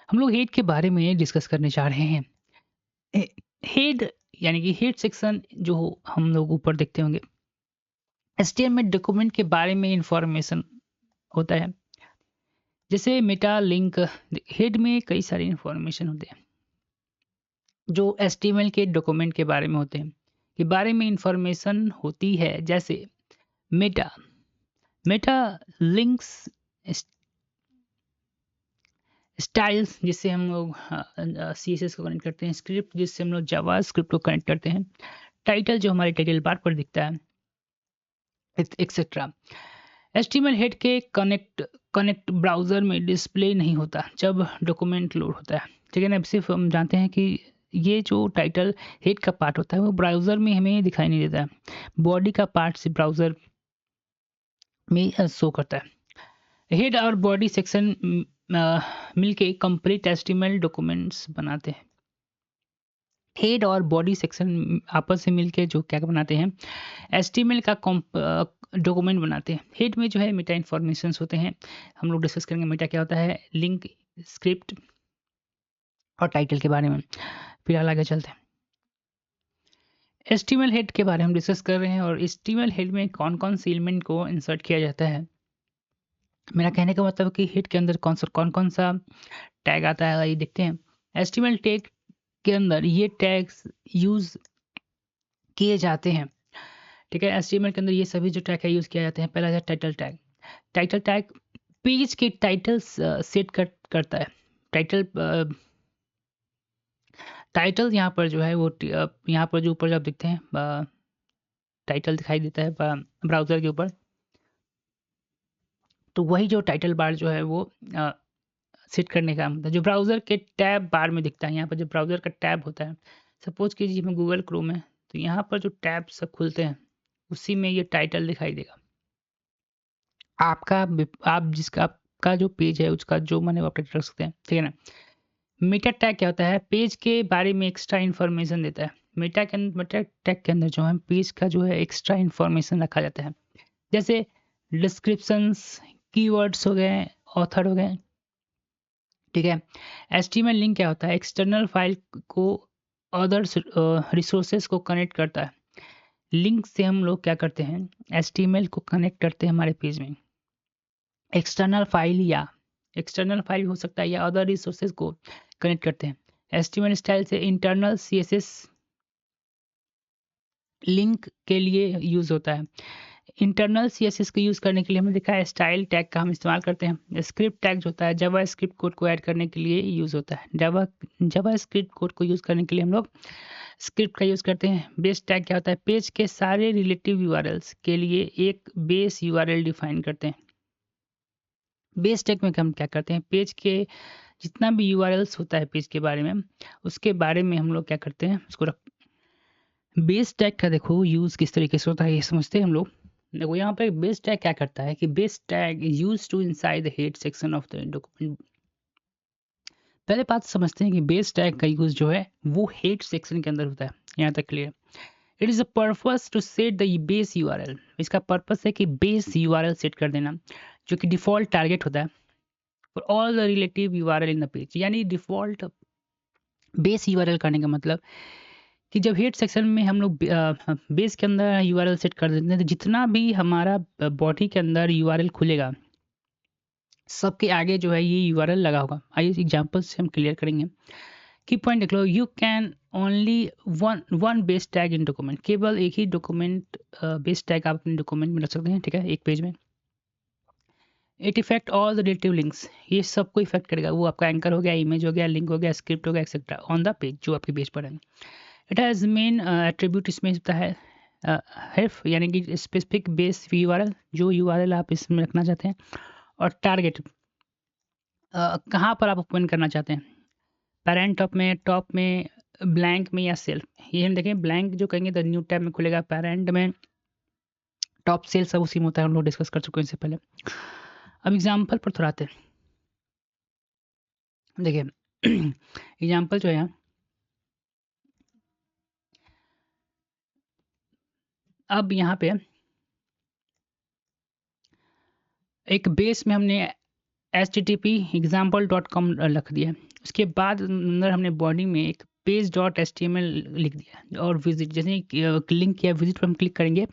हम लोग हेड के बारे में डिस्कस करने जा रहे हैं। हेड यानी कि हेड सेक्शन जो हम लोग ऊपर देखते होंगे, एचटीएमएल डॉक्यूमेंट के बारे में इंफॉर्मेशन होता है। जैसे मेटा लिंक, हेड में कई सारे इंफॉर्मेशन होते हैं जो एचटीएमएल के डॉक्यूमेंट के बारे में होते हैं, के बारे में इंफॉर्मेशन होती है। जैसे मेटा मेटा लिंक्स, स्टाइल्स जिससे हम लोग सीएसएस को कनेक्ट करते हैं, स्क्रिप्ट जिससे हम लोग जावा स्क्रिप्ट को कनेक्ट करते हैं, टाइटल जो हमारे टाइटल बार पर दिखता है, एक्सेट्रा। एचटीएमएल हेड के कनेक्ट ब्राउजर में डिस्प्ले नहीं होता जब डॉक्यूमेंट लोड होता है, ठीक है ना। सिर्फ हम जानते हैं कि ये जो टाइटल हेड का पार्ट होता है वो ब्राउजर में हमें दिखाई नहीं देता है, बॉडी का पार्ट से ब्राउजर में शो करता है। हेड और बॉडी सेक्शन मिलके कंप्लीट एचटीएमएल डॉक्यूमेंट्स बनाते हैं। हेड और बॉडी सेक्शन आपस में मिलके जो क्या बनाते हैं, एचटीएमएल का डॉक्यूमेंट बनाते हैं। हेड में जो है मेटा इन्फॉर्मेशन होते हैं, हम लोग डिस्कस करेंगे मेटा क्या होता है, लिंक, स्क्रिप्ट और टाइटल के बारे में। फिलहाल आगे चलते हैं। एचटीएमएल हेड के बारे में हम डिस्कस कर रहे हैं और एचटीएमएल हेड में कौन कौन से एलिमेंट को इंसर्ट किया जाता है। मेरा कहने का मतलब कि हेड के अंदर कौन कौन सा टैग आता है, ये देखते हैं। एचटीएमएल टैग के अंदर ये टैग्स यूज किए जाते हैं, ठीक है। एचटीएमएल के अंदर ये सभी जो टैग है यूज किए जाते हैं। पहला है title tag. Title tag page के टाइटल सेट करता है। टाइटल यहाँ पर जो है वो यहाँ पर जो ऊपर जब दिखते हैं टाइटल दिखाई देता है ब्राउजर के ऊपर, तो वही जो टाइटल बार जो है वो सेट करने का मतलब जो ब्राउजर के टैब बार में दिखता है। यहाँ पर जो ब्राउजर का टैब होता है, सपोज कीजिए मैं गूगल क्रोम है, तो यहाँ पर जो टैब सब खुलते हैं उसी में ये टाइटल दिखाई देगा। आप जिसका आपका जो पेज है उसका जो मन है वो अपडेट रख सकते हैं, ठीक है ना। मेटा टैग क्या होता है, पेज के बारे में एक्स्ट्रा इन्फॉर्मेशन देता है। मेटा टैग के अंदर जो है पेज का जो है एक्स्ट्रा इन्फॉर्मेशन रखा जाता है। जैसे डिस्क्रिप्शंस, कीवर्ड्स हो गए, ऑथर हो गए, ठीक है। एचटीएमएल लिंक क्या होता है, एक्सटर्नल फाइल को अदर रिसोर्सेज को कनेक्ट करता है। लिंक से हम लोग क्या करते हैं, एचटीएमएल को कनेक्ट करते हैं हमारे पेज में। एक्सटर्नल फाइल हो सकता है या अदर रिसोर्सेज को कनेक्ट करते हैं। एचटीएमएल स्टाइल से इंटरनल सीएसएस लिंक के लिए यूज होता है। इंटरनल सीएसएस को यूज करने के लिए हमने देखा है स्टाइल टैग का हम इस्तेमाल करते हैं। स्क्रिप्ट टैग जो होता है जावा स्क्रिप्ट कोड को ऐड करने के लिए यूज होता है। जावा स्क्रिप्ट कोड को यूज करने के लिए हम लोग स्क्रिप्ट का यूज करते हैं। बेस टैग क्या होता है, पेज के सारे रिलेटिव यूआरएल्स के लिए एक बेस यूआरएल डिफाइन करते हैं। बेस टैग में हम क्या करते हैं, पेज के जितना भी यूआरएल्स होता है पेज के बारे में, उसके बारे में हम लोग क्या करते हैं, उसको रख। बेस टैग का देखो यूज किस तरीके से होता है ये समझते हैं हम लोग। देखो यहाँ पे बेस टैग क्या करता है कि base tag use to inside the head section of the document. पहले बात समझते हैं कि बेस टैग का यूज जो है वो हेड सेक्शन के अंदर होता है। यहाँ तक clear. It is a purpose to set the base URL. इसका पर्पस है कि बेस यूआरएल सेट कर देना, जो कि डिफॉल्ट टारगेट होता है for all the relative URL in the page. यानी डिफॉल्ट बेस यूआरएल करने का मतलब कि जब हेड सेक्शन में हम लोग बेस के अंदर यूआरएल सेट कर देते हैं, तो जितना भी हमारा बॉडी के अंदर यूआरएल खुलेगा सबके आगे जो है ये यूआरएल लगा होगा। आइए एग्जांपल से हम क्लियर करेंगे। की पॉइंट देख लो, you can only one base tag in document. केवल एक ही डॉक्यूमेंट बेस टैग आप अपने डॉक्यूमेंट में रख सकते हैं, ठीक है, एक पेज में। It effect all the relative links. ये सबको इफेक्ट करेगा, वो आपका एंकर हो गया, इमेज हो गया, लिंक हो गया, स्क्रिप्ट हो गया, एक्सेट्रा ऑन द पेज जो आपके पेज पर है। इट हैज़ मेन एट्रीब्यूट, इसमें होता है हेल्प, यानी कि स्पेसिफिक बेस यूआरएल, जो यूआरएल आप इसमें रखना चाहते हैं। और टारगेट, कहाँ पर आप ओपन करना चाहते हैं, पैरेंट टॉप में, ब्लैंक में या सेल्फ। ये हम देखें, ब्लैंक जो कहेंगे तो न्यू टैब में खुलेगा, पैरेंट में, टॉप, सेल सब उसी में होता है, हम लोग डिस्कस कर चुके हैं इससे पहले। अब एग्जाम्पल पर थोड़ा आते हैं। देखिए एग्जाम्पल जो है, अब यहाँ पे एक बेस में हमने http://example.com रख दिया। उसके बाद अंदर हमने बॉडी में एक page.html लिख दिया और विजिट जैसे लिंक किया विजिट पर हम क्लिक करेंगे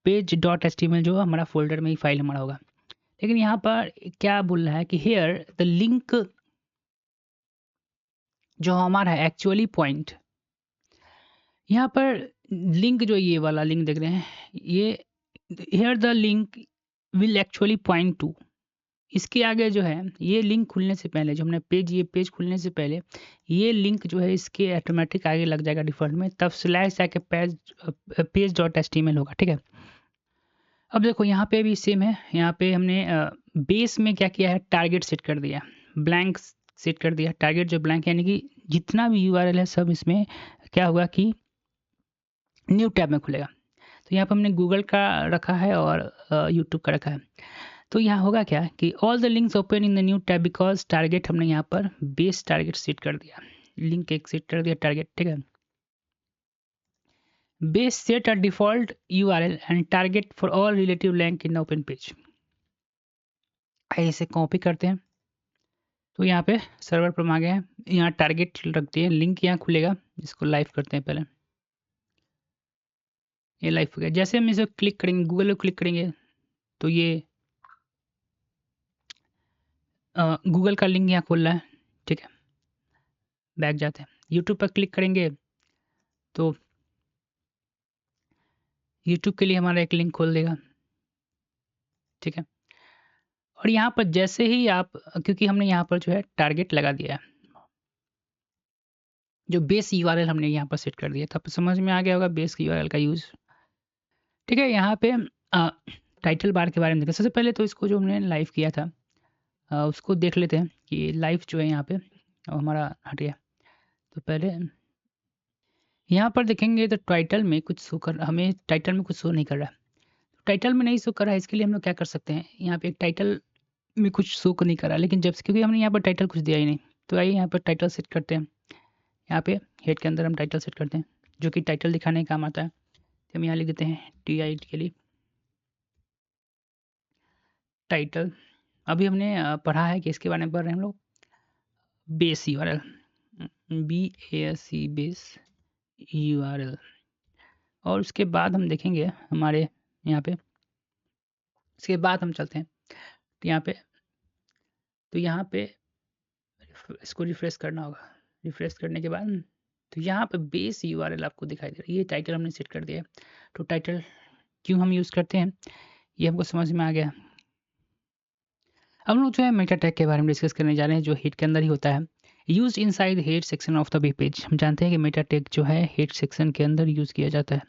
page.html जो हमारा फोल्डर में ही फाइल हमारा होगा। लेकिन यहाँ पर क्या बोल रहा है कि हेयर द लिंक जो हमारा है एक्चुअली पॉइंट, यहाँ पर लिंक जो ये वाला लिंक देख रहे हैं ये here the link will actually point to, इसके आगे जो है ये लिंक खुलने से पहले जो हमने ये पेज खुलने से पहले ये लिंक जो है इसके ऑटोमेटिक आगे लग जाएगा डिफॉल्ट में, तब स्लैश आके पेज.html होगा। ठीक है, अब देखो यहाँ पे भी सेम है। यहाँ पे हमने बेस में क्या किया है, टारगेट सेट कर दिया, ब्लैंक सेट कर दिया। टारगेट जो ब्लैंक यानी कि जितना भी यूआरएल है सब इसमें क्या होगा कि न्यू टैब में खुलेगा। तो यहाँ पर हमने गूगल का रखा है और यूट्यूब का रखा है। तो यहाँ होगा क्या कि all the links open in the new tab because target हमने यहाँ पर बेस टारगेट सेट कर दिया, लिंक एक सेट कर दिया टारगेट। ठीक है, base set a default URL and target for all relative link in the open page. ऐसे कॉपी करते हैं तो यहाँ पे सर्वर पर आ गए हैं, यहाँ टारगेट रखते हैं, लिंक यहाँ खुलेगा, इसको लाइव करते हैं। पहले ये लाइव हो गया। जैसे हम इसे क्लिक करेंगे, गूगल पे क्लिक करेंगे तो ये गूगल का लिंक यहाँ खोल रहा है। ठीक है, बैक जाते हैं, यूट्यूब पर क्लिक करेंगे तो यूट्यूब के लिए हमारा एक लिंक खोल देगा। ठीक है, और यहाँ पर जैसे ही आप, क्योंकि हमने यहाँ पर जो है टारगेट लगा दिया है, जो बेस यूआरएल हमने यहाँ पर सेट कर दिया, तो आपको समझ में आ गया होगा बेस यूआरएल का यूज़। ठीक है, यहाँ पे टाइटल बार के बारे में देखें। सबसे पहले तो इसको जो हमने लाइव किया था उसको देख लेते हैं कि लाइव जो है यहाँ पे हमारा हट गया। तो पहले यहाँ पर देखेंगे तो टाइटल में कुछ शो कर, हमें टाइटल में कुछ शो नहीं कर रहा है। टाइटल में नहीं शो कर रहा है, इसके लिए हम लोग क्या कर सकते हैं, यहाँ पे एक टाइटल में कुछ शो नहीं कर रहा, लेकिन जब क्योंकि हमने यहाँ पर टाइटल कुछ दिया ही नहीं, तो आइए यहाँ पर टाइटल सेट करते हैं। यहाँ पे हेड के अंदर हम टाइटल सेट करते हैं जो कि टाइटल दिखाने का काम आता है। तो हम यहाँ लिख देते हैं TIT के लिए टाइटल। अभी हमने पढ़ा है कि इसके बारे में पढ़ रहे हैं हम लोग base URL, BASE base URL। और उसके बाद हम देखेंगे हमारे यहाँ पे, इसके बाद हम चलते हैं यहाँ पे, तो यहाँ पे इसको रिफ्रेश करना होगा। रिफ्रेश करने के बाद तो यहाँ पे बेस URL आपको दिखाई दे रहा है, ये टाइटल हमने सेट कर दिया। तो टाइटल क्यों हम यूज़ करते हैं ये हमको समझ में आ गया। हम लोग जो है मेटा टैग के बारे में डिस्कस करने जा रहे हैं, जो हेड के अंदर ही होता है, use inside head section of the web page. हम जानते हैं कि मेटा टैग जो है हेड सेक्शन के अंदर यूज़ किया जाता है।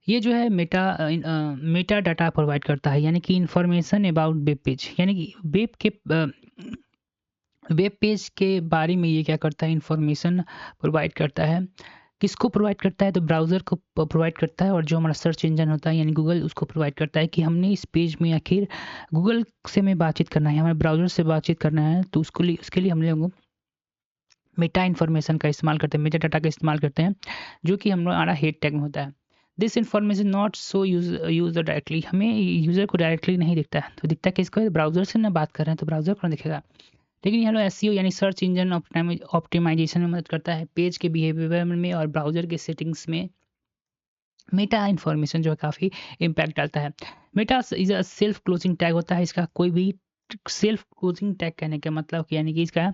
ये जो है मेटा डाटा प्रोवाइड करता है, यानी कि इंफॉर्मेशन अबाउट वेब पेज, यानी कि वेब पेज के बारे में ये क्या करता है, इंफॉर्मेशन प्रोवाइड करता है। किसको प्रोवाइड करता है, तो ब्राउज़र को प्रोवाइड करता है, और जो हमारा सर्च इंजन होता है यानी गूगल, उसको प्रोवाइड करता है कि हमने इस पेज में आखिर गूगल से में बातचीत करना है, हमारे ब्राउज़र से बातचीत करना है, तो उसके लिए हम लोग मेटा इन्फॉर्मेशन का इस्तेमाल करते हैं, मेटा डाटा का इस्तेमाल करते हैं, जो कि हमारा हेड टैग में होता है। This information not so user directly, हमें यूज़र को डायरेक्टली नहीं दिखता है, तो दिखता है किसको, ब्राउज़र से ना बात कर रहे हैं तो ब्राउज़र को दिखेगा। लेकिन यहाँ SEO यानी सर्च इंजन ऑप्टिमाइजेशन में मदद करता है, पेज के बिहेवियर में और ब्राउज़र के सेटिंग्स में मेटा इन्फॉर्मेशन जो है काफ़ी इम्पैक्ट डालता है। Meta is a self closing tag होता है, इसका कोई भी सेल्फ क्लोजिंग टैग कहने का मतलब यानी कि इसका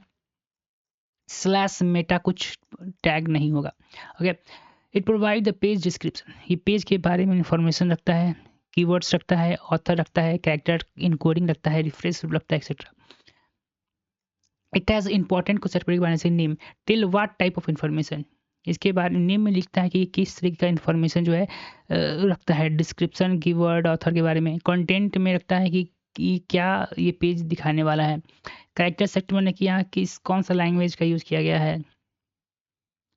स्लैश मेटा कुछ टैग नहीं होगा। Okay, it provide the page description, ये पेज के बारे में इंफॉर्मेशन रखता है, कीवर्ड्स रखता है, ऑथर रखता है, कैरेक्टर इनकोडिंग रखता है, रिफ्रेश रखता है, एक्सेट्रा। इट हैज़ इंपॉर्टेंट को सेट बारे से name till what type of information, इसके बारे में नेम में लिखता है कि किस तरीके का इन्फॉर्मेशन जो है रखता है। डिस्क्रिप्शन, कीवर्ड, ऑथर के बारे में। कंटेंट में रखता है कि क्या ये पेज दिखाने वाला है। कैरेक्टर सेक्टर में किया किस कौन सा लैंग्वेज का यूज़ किया गया है।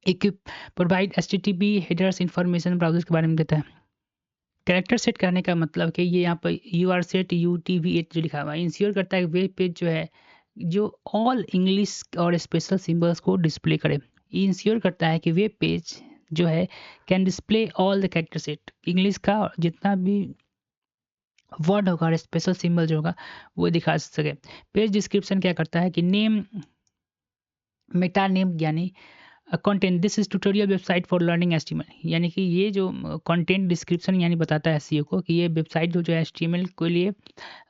Equip provide HTTP headers information browser के बारे में देता है। कैरेक्टर सेट करने का मतलब कि ये यहाँ पर URSET UTF-8 जो लिखा हुआ है इंश्योर करता है वेब पेज जो है जो ऑल इंग्लिश और स्पेशल सिंबल्स को डिस्प्ले करे। इंश्योर करता है कि वेब पेज जो है can display all the character set, English का जितना भी वर्ड होगा और स्पेशल सिंबल जो होगा वो दिखा सके। पेज डिस्क्रिप्शन क्या करता है कि नेम, मेटा नेम यानी content, this is tutorial website for learning HTML, यानी कि ये जो कंटेंट डिस्क्रिप्शन यानी बताता है एसईओ को कि ये वेबसाइट जो है एचटीएमएल के लिए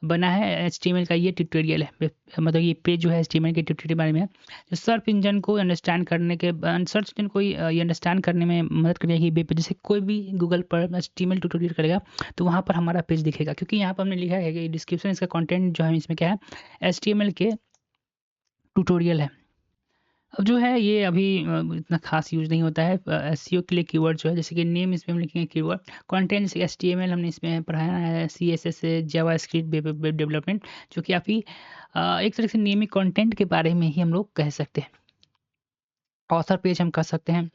बना है, एचटीएमएल का ये ट्यूटोरियल है, मतलब ये पेज जो है एचटीएमएल के ट्यूटोरियल के बारे में है, जो सर्च इंजन को अंडरस्टैंड करने के, सर्च इंजन को ये अंडरस्टैंड करने में मदद करेगी। वेब पेज जैसे कोई भी गूगल पर एचटीएमएल ट्यूटोरियल करेगा तो वहाँ पर हमारा पेज दिखेगा, क्योंकि यहाँ पर हमने लिखा है कि डिस्क्रिप्शन इसका कॉन्टेंट जो है इसमें क्या है, एचटीएमएल के ट्यूटोरियल है। अब जो है ये अभी इतना खास यूज नहीं होता है एसईओ के लिए। कीवर्ड जो है जैसे कि नेम इसमें हम लिखेंगे कीवर्ड, कंटेंट जैसे एचटीएमएल हमने इसमें पढ़ाया है, सीएसएस से जावास्क्रिप्ट, वेब डेवलपमेंट, जो कि काफ़ी एक तरह से नेमिंग कंटेंट के बारे में ही हम लोग कह सकते हैं। ऑथर पेज हम कह सकते हैं।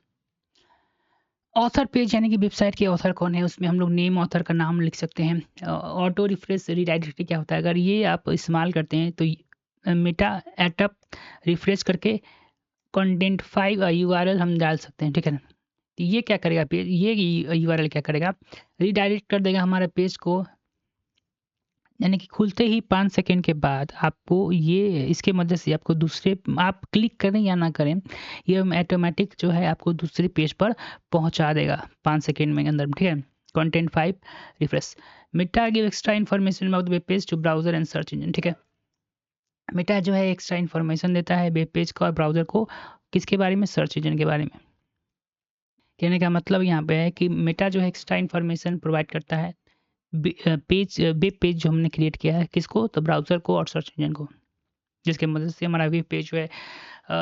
ऑथर पेज यानी कि वेबसाइट के ऑथर कौन है, उसमें हम लोग नेम ऑथर का नाम लिख सकते हैं। ऑटो रिफ्रेश रीडायरेक्ट क्या होता है, अगर ये आप इस्तेमाल करते हैं तो मेटा एटअप रिफ्रेश करके कंटेंट 5 यूआरएल हम डाल सकते हैं, ठीक है ना। तो ये क्या करेगा पेज, ये यूआरएल क्या करेगा, रीडायरेक्ट कर देगा हमारे पेज को, यानी कि खुलते ही 5 सेकंड के बाद आपको ये इसके मदद से आपको दूसरे, आप क्लिक करें या ना करें, ये ऑटोमेटिक जो है आपको दूसरे पेज पर पहुंचा देगा 5 सेकंड में अंदर, ठीक है। Content 5 refresh, meta give extra information about the web page to browser and search engine, ठीक है। मेटा जो है एक्स्ट्रा इन्फॉर्मेशन देता है वेब पेज को और ब्राउजर को, किसके बारे में, सर्च इंजन के बारे में। कहने का मतलब यहाँ पे है कि मेटा जो है एक्स्ट्रा इन्फॉर्मेशन प्रोवाइड करता है पेज, वेब पेज जो हमने क्रिएट किया है, किसको, तो ब्राउजर को और सर्च इंजन को, जिसके मदद से हमारा वेब पेज जो है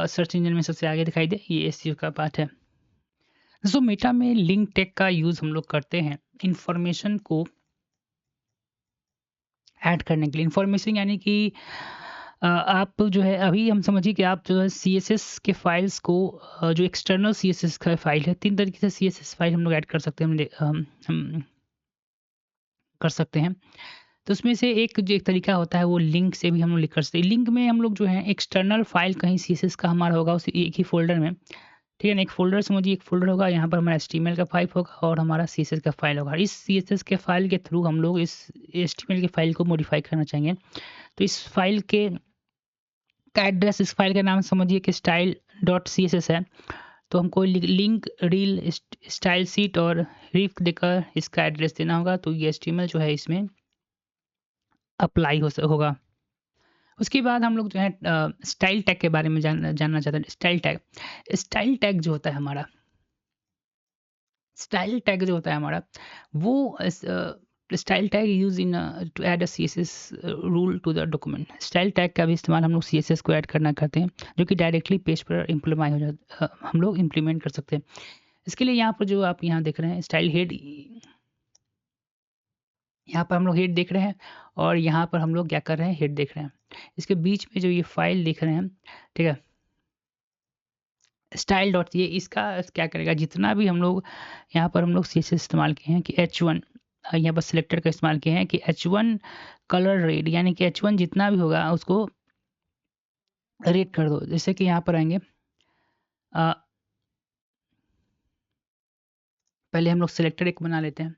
सर्च इंजन में सबसे आगे दिखाई दे। ये एसईओ का पार्ट है। दोस्तों मेटा में लिंक टैग का यूज हम लोग करते हैं इंफॉर्मेशन को ऐड करने के लिए। इंफॉर्मेशन यानी कि आप जो है अभी हम समझिए कि आप जो है सीएसएस के फाइल्स को जो एक्सटर्नल सीएसएस का फाइल है, 3 तरीके से सीएसएस फाइल हम लोग ऐड कर सकते हैं, हम कर सकते हैं। तो उसमें से एक जो एक तरीका होता है वो लिंक से भी हम लोग लिख कर सकते हैं। लिंक में हम लोग जो है एक्सटर्नल फाइल कहीं सीएसएस का हमारा होगा उस एक ही फोल्डर में, ठीक है ना। एक फोल्डर समझिए, एक फोल्डर होगा, यहाँ पर हमारा एचटीएमएल का फाइल होगा और हमारा सीएसएस का फाइल होगा। इस सीएसएस के फाइल के थ्रू हम लोग इस एचटीएमएल के फाइल को मॉडिफाई करना चाहेंगे, तो इस फाइल के का एड्रेस, इस फाइल का नाम समझिए कि style dot C S S है, तो हमको लिंक रील स्टाइल सीट और रिफ देकर इसका एड्रेस देना होगा, तो ये एचटीएमएल जो है इसमें अप्लाई होगा। उसके बाद हम लोग जो है स्टाइल टैग के बारे में जानना चाहते हैं। स्टाइल टैग जो होता है हमारा, स्टाइल टैग जो होता है हमारा वो style tag use in to add a CSS rule to the document. Style tag का भी इस्तेमाल हम लोग सीएसएस को ऐड करना करते हैं, जो कि डायरेक्टली पेज पर इम्प्लीमेंट हो जाता, हम लोग इम्प्लीमेंट कर सकते हैं। इसके लिए यहाँ पर जो आप यहाँ देख रहे हैं स्टाइल हेड, यहाँ पर हम लोग हेड देख रहे हैं और यहाँ पर हम लोग क्या कर रहे हैं, हेड देख रहे हैं। इसके बीच में जो ये फाइल देख रहे हैं, ठीक है, स्टाइल डॉट, ये इसका क्या करेगा, जितना भी हम लोग यहाँ पर हम लोग सी इस्तेमाल किए हैं कि H1, यहाँ पर सिलेक्टर का इस्तेमाल किए हैं कि H1 कलर रेड, यानी कि H1 जितना भी होगा उसको रेड कर दो। जैसे कि यहाँ पर आएंगे, पहले हम लोग सिलेक्टर एक बना लेते हैं।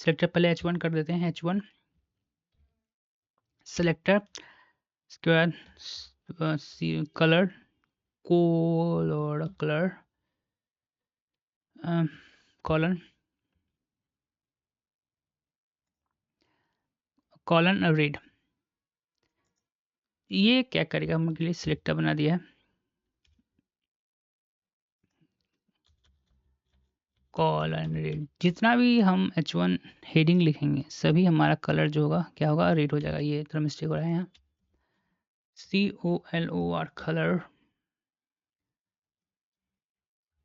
सिलेक्टर पहले H1 कर देते हैं, H1 सिलेक्टर, उसके बाद कलर कलर कॉलन रेड। ये क्या करेगा, हम के लिए सिलेक्टर बना दिया है, कॉलन रेड। जितना भी हम H1 हेडिंग लिखेंगे सभी हमारा कलर जो होगा क्या होगा, रेड हो जाएगा। ये थोड़ा मिस्टेक हो रहा है यहाँ, COLOR colour,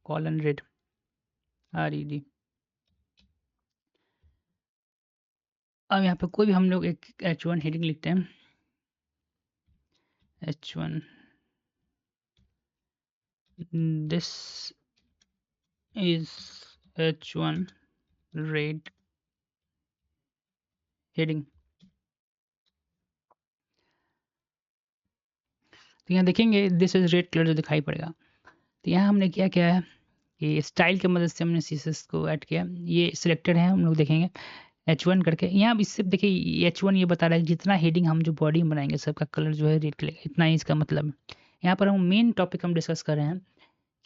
colon red, RED। अब यहाँ पे कोई भी हम लोग एक H1 हेडिंग लिखते हैं, H1 this is H1 red heading. तो यहाँ देखेंगे दिस इज रेड कलर जो दिखाई पड़ेगा। तो यहाँ हमने क्या किया है कि स्टाइल की मदद से हमने सीएसएस को ऐड किया। ये सिलेक्टेड है, हम लोग देखेंगे H1 करके यहाँ इससे देखिए H1 ये बता रहा है कि जितना हेडिंग हम जो बॉडी में बनाएंगे सबका कलर जो है रेड कलर, इतना ही इसका मतलब है। यहाँ पर हम मेन टॉपिक हम डिस्कस कर रहे हैं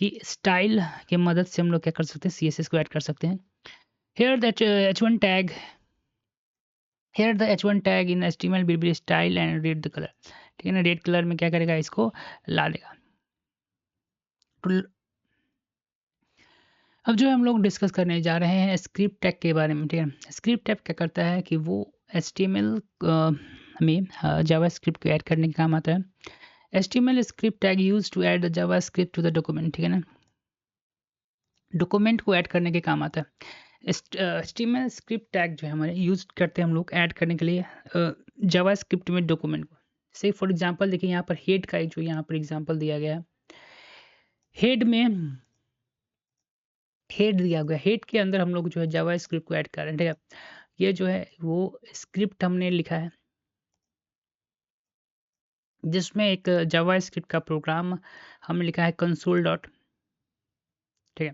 कि स्टाइल की मदद से हम लोग क्या कर सकते हैं, CSS को ऐड कर सकते हैं। Here that H1 tag, here the H1 tag in HTML will be style and read the color। ठीक है ना, रेड कलर में क्या करेगा, इसको ला देगा। तो अब जो हम लोग डिस्कस करने जा रहे हैं स्क्रिप्ट टैग के बारे में। ठीक है, स्क्रिप्ट टैग क्या करता है कि वो HTML में जावास्क्रिप्ट को ऐड करने का काम आता है। HTML script tag use to add the JavaScript to the document. ठीक है ना, डॉक्यूमेंट को ऐड करने के काम आता है। HTML स्क्रिप्ट टैग जो है हमारे यूज करते हैं हम लोग ऐड करने के लिए जावास्क्रिप्ट में डॉक्यूमेंट को। से फॉर एग्जांपल देखिए यहाँ पर हेड का जो यहाँ पर एग्जांपल दिया गया है, हेड में हेड दिया गया, हेड के अंदर हम लोग जो है जावास्क्रिप्ट को ऐड कर रहे हैं। ठीक है, ये जो है वो स्क्रिप्ट हमने लिखा है जिसमें एक जावास्क्रिप्ट का प्रोग्राम हमने लिखा है कंसोल डॉट। ठीक है,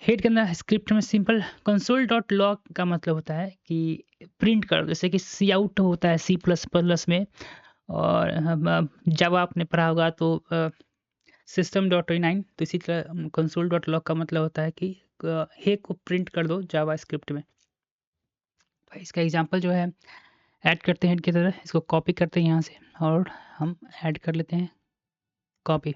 हेड के अंदर स्क्रिप्ट में सिंपल कंसोल डॉट लॉग का मतलब होता है कि प्रिंट कर, जैसे कि सी आउट होता है C++ में, और जावा आपने पढ़ा होगा तो system.9, तो इसी तरह कंसोल डॉट लॉग का मतलब होता है कि हे को प्रिंट कर दो जावास्क्रिप्ट में। भाई इसका एग्जांपल जो है ऐड करते हैं इनकी तरह, इसको कॉपी करते हैं यहाँ से और हम ऐड कर लेते हैं कॉपी।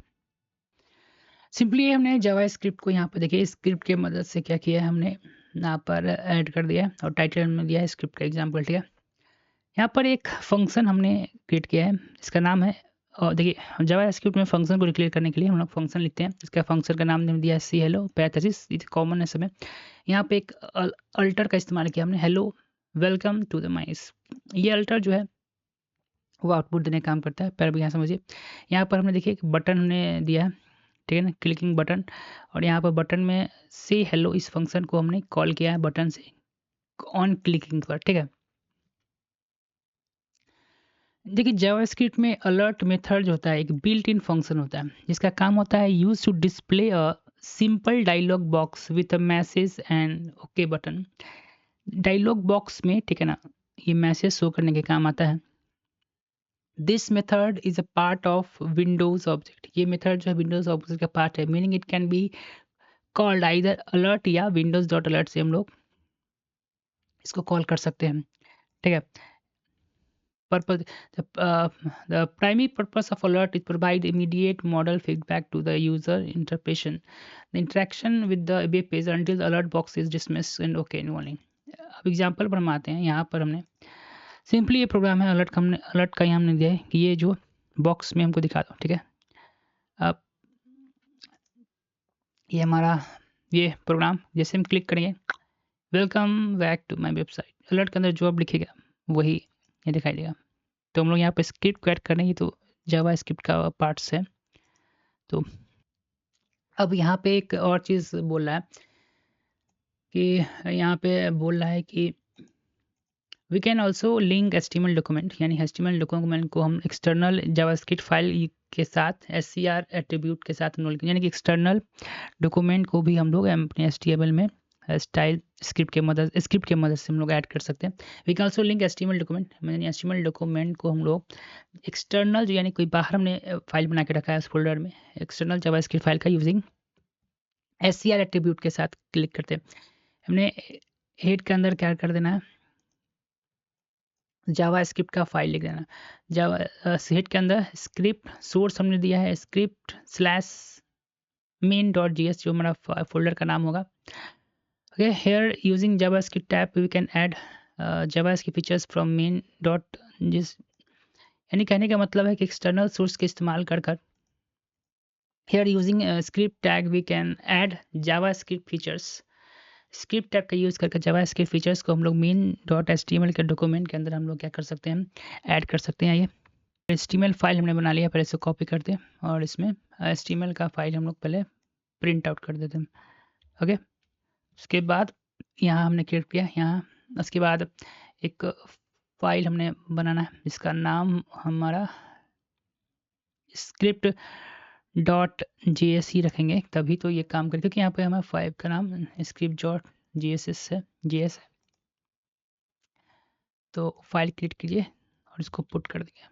सिंपली हमने जावास्क्रिप्ट को यहाँ पर देखिए स्क्रिप्ट की मदद से क्या किया है, हमने यहाँ पर ऐड कर दिया और टाइटल में दिया है स्क्रिप्ट का एग्जाम्पल। ठीक है, यहाँ पर एक फंक्शन हमने क्रिएट किया है, इसका नाम है, और देखिए जावास्क्रिप्ट में फंक्शन को डिक्लेयर करने के लिए हम लोग फंक्शन लिखते हैं। इसका फंक्शन का नाम हमने दिया है सी हेलो पैथेसिस, ये कॉमन है सब में। यहाँ पे एक अल्टर का इस्तेमाल किया हमने, hello welcome to the mice. ये अल्टर जो है वो आउटपुट देने का काम करता है। पहले यहाँ समझिए, यहाँ पर हमने देखिए एक बटन हमने दिया है, ठीक है ना, क्लिकिंग बटन, और यहाँ पर बटन में से हेलो इस फंक्शन को हमने कॉल किया है बटन से ऑन क्लिकिंग पर। ठीक है, देखिए जावास्क्रिप्ट में अलर्ट मेथड जो होता है एक बिल्ट इन फंक्शन होता है जिसका काम होता है use to display a simple dialog box with a message and okay button. Dialog box में, ठीक है ना, ये मैसेज शो करने के काम आता है। This method is a part of Windows object. ये मेथड जो है विंडोज ऑब्जेक्ट का पार्ट है, meaning it can be called either alert या विंडोज डॉट अलर्ट से हम लोग इसको कॉल कर सकते हैं। ठीक है, purpose the primary purpose of alert is provide immediate model feedback to the user interpretation the interaction with the web page until the alert box is dismissed and okay only। अब example पर हम आते हैं। यहाँ पर हमने simply ये programme है अलर्ट का, हमने अलर्ट का यहाँ हमने दिया है कि ये जो बॉक्स में हमको दिखा दो। ठीक है, अब ये हमारा ये प्रोग्राम जैसे हम क्लिक करेंगे welcome back to my website, alert के अंदर जो अब लिखेगा वही ये दिखाई देगा। तो हम लोग यहाँ पे स्क्रिप्ट ऐड करेंगे तो जावा स्क्रिप्ट का पार्ट्स है। तो अब यहाँ पे एक और चीज़ बोल रहा है कि यहाँ पे बोल रहा है कि we can also link HTML document, यानी HTML डॉक्यूमेंट को हम एक्सटर्नल जावास्क्रिप्ट फाइल के साथ SCR एट्रीब्यूट के साथ हम लोग, यानी कि एक्सटर्नल डॉक्यूमेंट को भी हम लोग अपने HTML में स्टाइल स्क्रिप्ट की मदद से हम लोग ऐड कर सकते हैं। We can also link HTML document, यानी HTML डॉक्यूमेंट को हम लोग एक्सटर्नल यानी कोई बाहर हमने फाइल बना के रखा है उस फोल्डर में, एक्सटर्नल जावास्क्रिप्ट फाइल का यूजिंग SCR एट्रीब्यूट के साथ क्लिक करते हैं। हमने हेड के अंदर क्या कर देना है, जावा स्क्रिप्ट का फाइल लिख देना। जावा हेड के अंदर स्क्रिप्ट सोर्स हमने दिया है स्क्रिप्ट स्लैश main.js, जो हमारा फोल्डर का नाम होगा। Okay, here using JavaScript tab we can add JavaScript features from main.js, यानी कहने का मतलब है कि एक्सटर्नल सोर्स के इस्तेमाल कर here using script tag we can add JavaScript features. Script tag का यूज़ करके जावास्क्रिप्ट फीचर्स को हम लोग main.html के डॉक्यूमेंट के अंदर हम लोग क्या कर सकते हैं, ऐड कर सकते हैं। ये HTML फाइल हमने बना लिया, पहले इसे कॉपी करते हैं और इसमें HTML का फाइल हम लोग पहले प्रिंट आउट कर देते हैं। ओके, उसके बाद यहाँ हमने क्रिएट किया, यहाँ उसके बाद एक फाइल हमने बनाना है जिसका नाम हमारा स्क्रिप्ट .js ही रखेंगे, तभी तो ये काम करेगा, क्योंकि यहाँ पे हमारा फाइल का नाम स्क्रिप्ट .js है। तो फाइल क्रिएट कीजिए और इसको पुट कर दिए।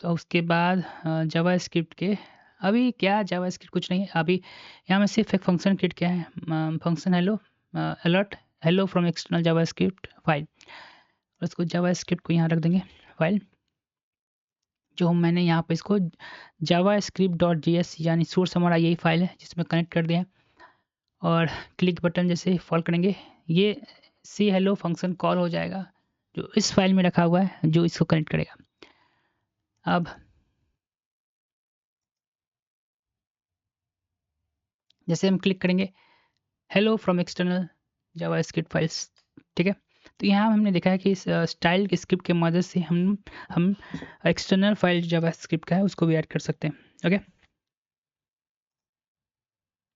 तो उसके बाद जावा स्क्रिप्ट के अभी क्या जावा स्क्रिप्ट कुछ नहीं है, अभी यहाँ में सिर्फ एक फंक्शन क्रिएट किया है, function hello alert hello from external Java script file. उसको जावा स्क्रिप्ट को यहाँ रख देंगे फाइल, जो मैंने यहाँ पे इसको जावा स्क्रिप्ट डॉट JS यानी सोर्स हमारा यही फाइल है जिसमें कनेक्ट कर दिया है। और क्लिक बटन जैसे फॉल करेंगे ये सी हेलो फंक्शन कॉल हो जाएगा जो इस फाइल में रखा हुआ है जो इसको कनेक्ट करेगा। अब जैसे हम क्लिक करेंगे hello from external Java script files, ठीक है। तो यहाँ हमने देखा है कि इस स्टाइल के स्क्रिप्ट के मदद से हम एक्सटर्नल फाइल जावा स्क्रिप्ट का है उसको भी ऐड कर सकते हैं। ओके,